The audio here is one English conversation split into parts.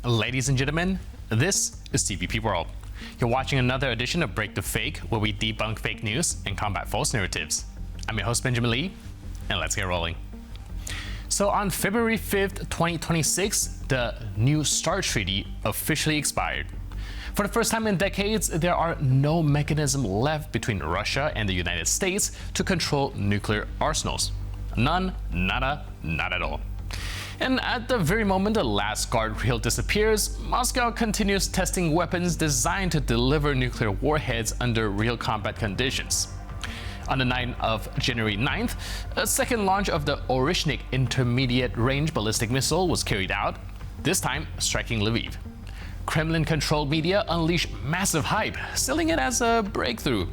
Ladies and gentlemen, this is TVP World. You're watching another edition of Break the Fake, where we debunk fake news and combat false narratives. I'm your host, Benjamin Lee, and let's get rolling. So on February 5th, 2026, the New START Treaty officially expired. For the first time in decades, there are no mechanism left between Russia and the United States to control nuclear arsenals. None, nada, not at all. And at the very moment the last guardrail disappears, Moscow continues testing weapons designed to deliver nuclear warheads under real combat conditions. On the night of January 9th, a second launch of the Oreshnik intermediate-range ballistic missile was carried out, this time striking Lviv. Kremlin-controlled media unleashed massive hype, selling it as a breakthrough.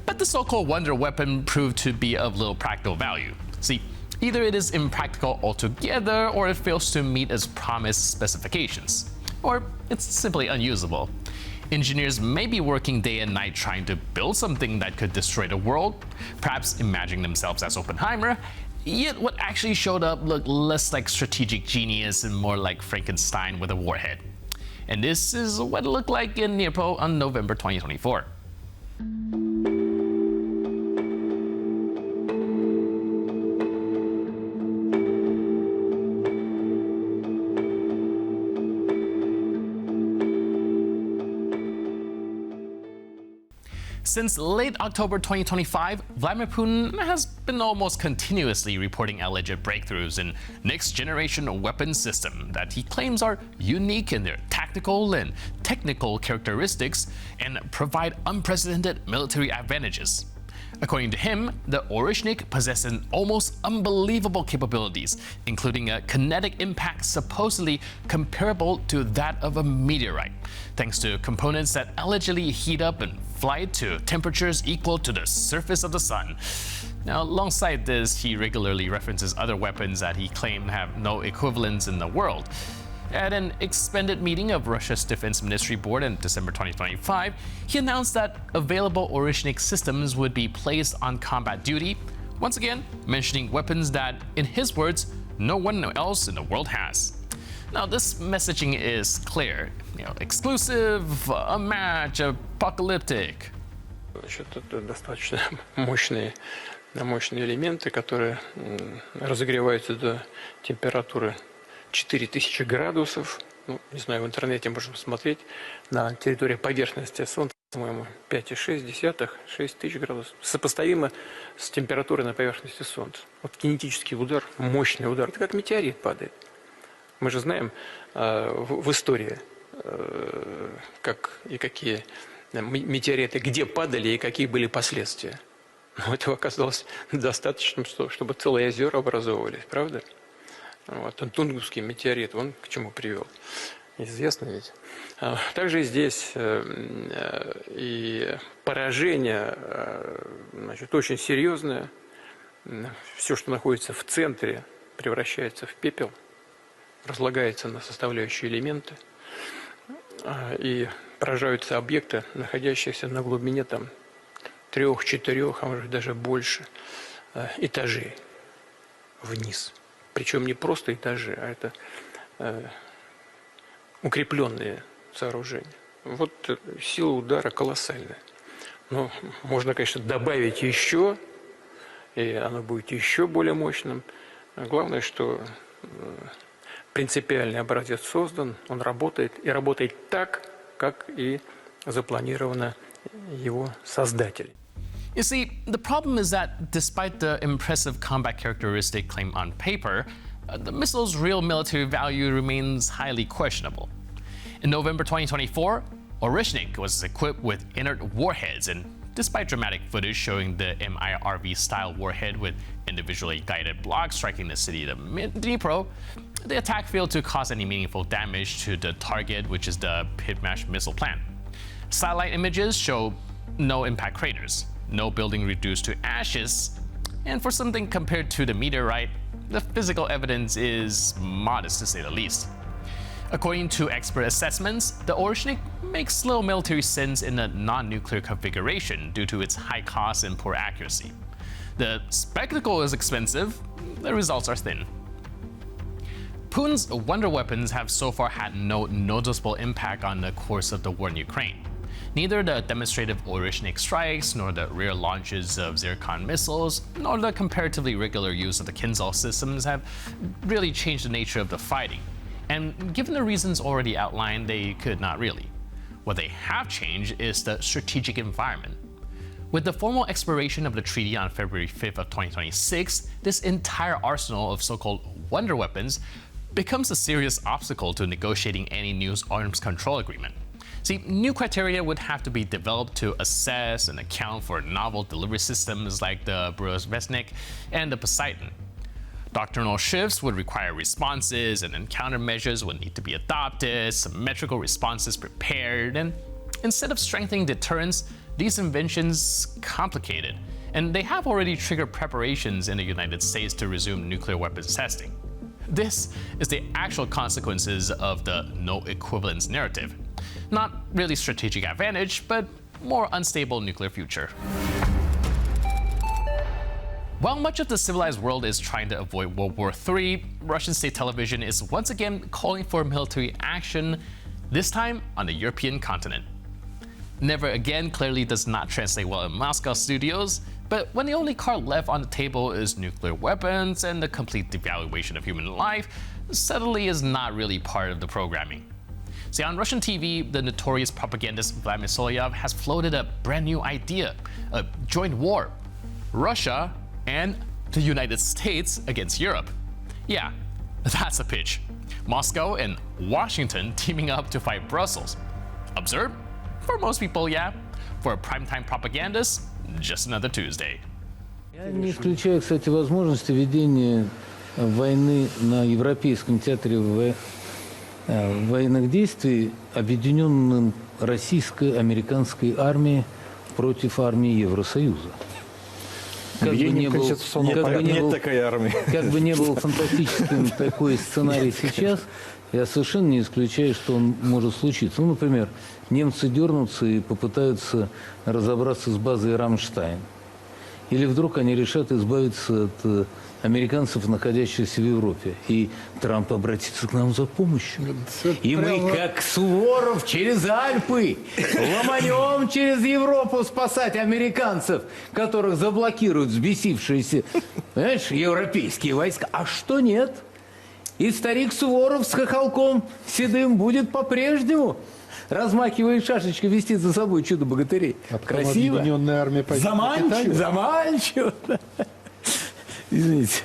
But the so-called wonder weapon proved to be of little practical value. See, either it is impractical altogether, or it fails to meet its promised specifications. Or it's simply unusable. Engineers may be working day and night trying to build something that could destroy the world, perhaps imagining themselves as Oppenheimer, yet what actually showed up looked less like strategic genius and more like Frankenstein with a warhead. And this is what it looked like in Dnipro on November 2024. Since late October 2025, Vladimir Putin has been almost continuously reporting alleged breakthroughs in next-generation weapon systems that he claims are unique in their tactical and technical characteristics and provide unprecedented military advantages. According to him, the Oreshnik possesses almost unbelievable capabilities, including a kinetic impact supposedly comparable to that of a meteorite, thanks to components that allegedly heat up and fly to temperatures equal to the surface of the sun. Now, alongside this, he regularly references other weapons that he claimed have no equivalents in the world. At an expanded meeting of Russia's Defense Ministry Board in December 2025, he announced that available Oreshnik systems would be placed on combat duty, once again mentioning weapons that, in his words, no one else in the world has. Now, this messaging is clear, exclusive, unmatched, apocalyptic. Это достаточно мощные элементы, которые разогреваются до температуры 4000 градусов. Не знаю, в интернете можно посмотреть. На территории поверхности Солнца, по-моему, 5,6, 6000 градусов. Сопоставимо с температурой на поверхности Солнца. Вот кинетический удар, мощный удар. Это как метеорит падает. Мы же знаем в истории, как и какие метеориты, где падали и какие были последствия. Но этого оказалось достаточно, чтобы целые озера образовывались, правда? Вот, Тунгусский метеорит, он к чему привел? Известно ведь. Также и здесь и поражение, значит, очень серьезное. Все, что находится в центре, превращается в пепел, разлагается на составляющие элементы. И поражаются объекты, находящиеся на глубине 3-4, а может даже больше этажей вниз. Причем не просто этажи, а это укрепленные сооружения. Вот сила удара колоссальная. Но можно, конечно, добавить еще, и оно будет еще более мощным. Главное, что принципиальный образец создан, он работает, и работает так, как и запланировано его создателем. You see, the problem is that despite the impressive combat characteristic claimed on paper, the missile's real military value remains highly questionable. In November 2024, Oreshnik was equipped with inert warheads, and despite dramatic footage showing the MIRV-style warhead with individually guided blocks striking the city of Dnipro, the attack failed to cause any meaningful damage to the target, which is the Pitmash missile plant. Satellite images show no impact craters, no building reduced to ashes, and for something compared to the meteorite, the physical evidence is modest to say the least. According to expert assessments, the Oreshnik makes little military sense in a non-nuclear configuration due to its high cost and poor accuracy. The spectacle is expensive, the results are thin. Putin's wonder weapons have so far had no noticeable impact on the course of the war in Ukraine. Neither the demonstrative Oreshnik strikes, nor the rare launches of Zircon missiles, nor the comparatively regular use of the Kinzhal systems have really changed the nature of the fighting. And given the reasons already outlined, they could not really. What they have changed is the strategic environment. With the formal expiration of the treaty on February 5th of 2026, this entire arsenal of so-called wonder weapons becomes a serious obstacle to negotiating any new arms control agreement. See, new criteria would have to be developed to assess and account for novel delivery systems like the Oreshnik and the Poseidon. Doctrinal shifts would require responses, and then countermeasures would need to be adopted, symmetrical responses prepared, and instead of strengthening deterrence, these inventions complicated, and they have already triggered preparations in the United States to resume nuclear weapons testing. This is the actual consequences of the no equivalence narrative. Not really strategic advantage, but more unstable nuclear future. While much of the civilized world is trying to avoid World War III, Russian state television is once again calling for military action, this time on the European continent. Never again clearly does not translate well in Moscow studios, but when the only card left on the table is nuclear weapons and the complete devaluation of human life, subtlety is not really part of the programming. See, on Russian TV, the notorious propagandist Vladimir Solovyov has floated a brand new idea, a joint war. Russia and the United States against Europe. Yeah, that's a pitch. Moscow and Washington teaming up to fight Brussels. Absurd? For most people, yeah. For a primetime propagandist, just another Tuesday. Я не исключаю, кстати, возможности ведения войны на Европейском театре военных действий объединенным российско-американской армией против армии Евросоюза. Как бы не был фантастическим такой сценарий сейчас, я совершенно не исключаю, что он может случиться. Ну, например, немцы дернутся и попытаются разобраться с базой «Рамштайн». Или вдруг они решат избавиться от американцев, находящихся в Европе. И Трамп обратится к нам за помощью. И мы, как Суворов, через Альпы ломанем через Европу спасать американцев, которых заблокируют взбесившиеся, понимаешь, европейские войска. А что нет? И старик Суворов с хохолком седым будет по-прежнему, размахивая шашечкой, вести за собой чудо-богатырей. Красиво. Объединенная армия Заманчиво, заманчиво. Извините.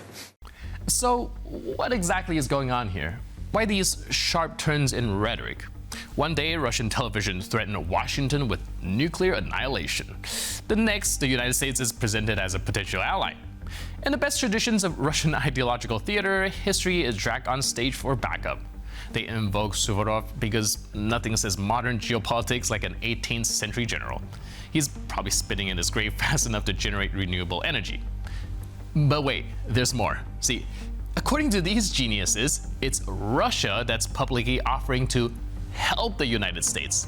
So, what exactly is going on here? Why these sharp turns in rhetoric? One day, Russian television threatened Washington with nuclear annihilation. The next, the United States is presented as a potential ally. In the best traditions of Russian ideological theater, history is dragged on stage for backup. They invoke Suvorov because nothing says modern geopolitics like an 18th century general. He's probably spitting in his grave fast enough to generate renewable energy. But wait, there's more. See, according to these geniuses, it's Russia that's publicly offering to help the United States.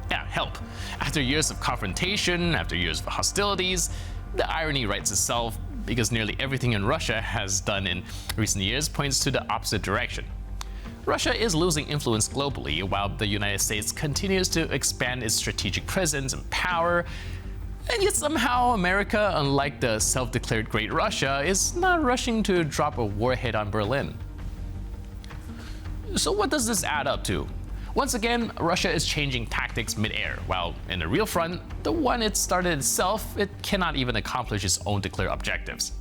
Yeah, help. After years of confrontation, after years of hostilities, the irony writes itself because nearly everything in Russia has done in recent years points to the opposite direction. Russia is losing influence globally while the United States continues to expand its strategic presence and power. And yet somehow America, unlike the self-declared Great Russia, is not rushing to drop a warhead on Berlin. So what does this add up to? Once again, Russia is changing tactics mid-air, while in the real front, the one it started itself, it cannot even accomplish its own declared objectives.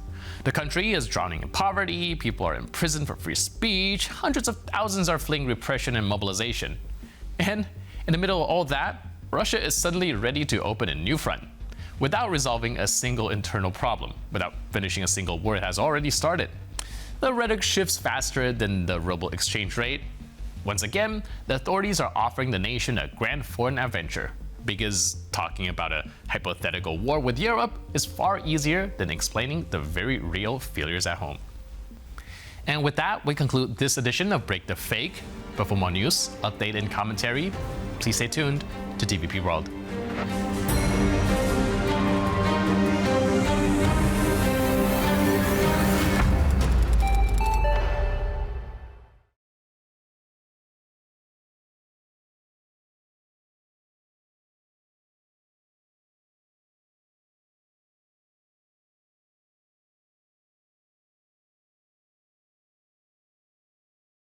The country is drowning in poverty, people are in prison for free speech, hundreds of thousands are fleeing repression and mobilization. And in the middle of all that, Russia is suddenly ready to open a new front, without resolving a single internal problem, without finishing a single war it has already started. The rhetoric shifts faster than the ruble exchange rate. Once again, the authorities are offering the nation a grand foreign adventure, because talking about a hypothetical war with Europe is far easier than explaining the very real failures at home. And with that, we conclude this edition of Break the Fake. But for more news, update, and commentary, please stay tuned to TVP World.